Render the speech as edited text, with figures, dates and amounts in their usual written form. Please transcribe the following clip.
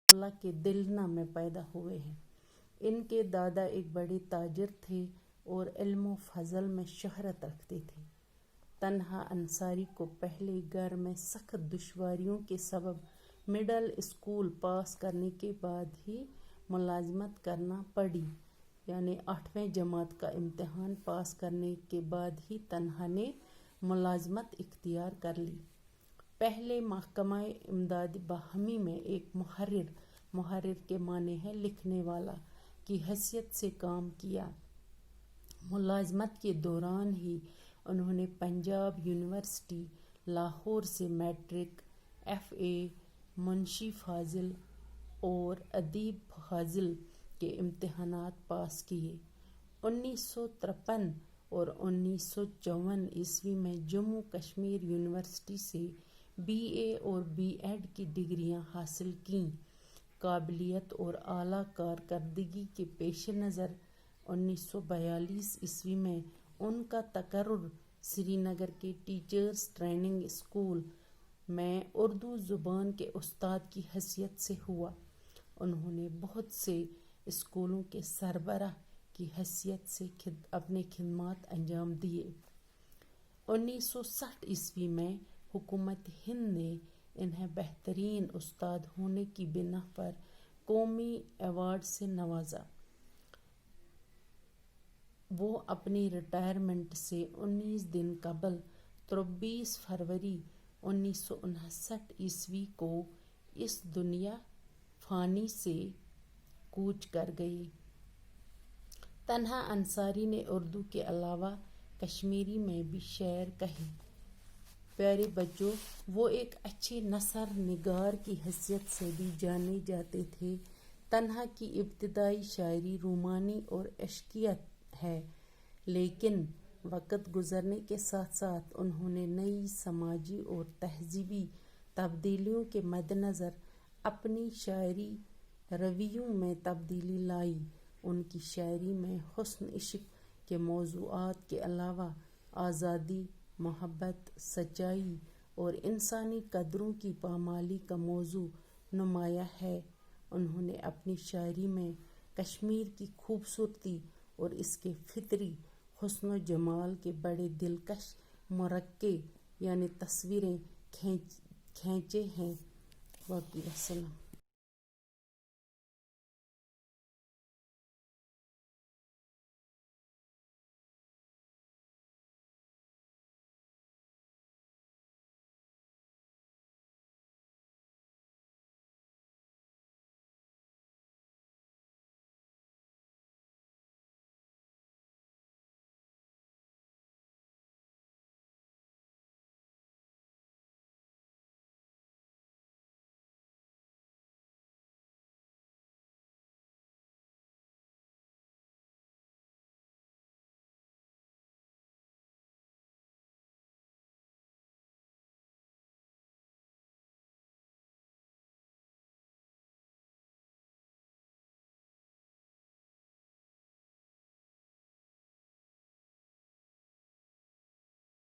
اللہ کے دلنا میں پیدا ہوئے ہیں۔ ان کے دادا ایک بڑے تاجر تھے اور علم و فضل میں شہرت رکھتے تھے۔ تنہا انصاری کو پہلے گھر میں سخت دشواریوں کے سبب مڈل اسکول پاس کرنے کے بعد ہی ملازمت کرنا پڑی، یعنی 8ویں جماعت کا امتحان پاس کرنے کے بعد ہی تنہا نے ملازمت اختیار کر لی۔ پہلے محکمہ امداد باہمی میں ایک محرر کے معنی ہے لکھنے والا کی حیثیت سے کام کیا۔ ملازمت کے دوران ہی انہوں نے پنجاب یونیورسٹی لاہور سے میٹرک، FA، منشی فاضل اور ادیب فاضل کے امتحانات پاس کیے۔ 1953 اور 1954 میں جموں کشمیر یونیورسٹی سے BA اور B.Ed کی ڈگریاں حاصل کیں۔ قابلیت اور اعلیٰ کارکردگی کے پیش نظر 1942 میں ان کا تقرر سری نگر کے ٹیچرز ٹریننگ اسکول میں اردو زبان کے استاد کی حیثیت سے ہوا۔ انہوں نے بہت سے اسکولوں کے سربراہ کی حیثیت سے اپنے خدمات انجام دیے۔ 1960 میں حکومت ہند نے انہیں بہترین استاد ہونے کی بنا پر قومی ایوارڈ سے نوازا۔ وہ اپنی ریٹائرمنٹ سے 19 دن قبل 23 فروری 1959 کو اس دنیا فانی سے کوچ کر گئے۔ تنہا انصاری نے اردو کے علاوہ کشمیری میں بھی شعر کہے۔ پیارے بچوں، وہ ایک اچھے نثر نگار کی حیثیت سے بھی جانے جاتے تھے۔ تنہا کی ابتدائی شاعری رومانی اور عشقیہ ہے، لیکن وقت گزرنے کے ساتھ ساتھ انہوں نے نئی سماجی اور تہذیبی تبدیلیوں کے مدنظر اپنی شاعری رویوں میں تبدیلی لائی۔ ان کی شاعری میں حسن عشق کے موضوعات کے علاوہ آزادی، محبت، سچائی اور انسانی قدروں کی پامالی کا موضوع نمایاں ہے۔ انہوں نے اپنی شاعری میں کشمیر کی خوبصورتی اور اس کے فطری حسن و جمال کے بڑے دلکش مرقع یعنی تصویریں کھینچے ہیں۔ باقی السلام۔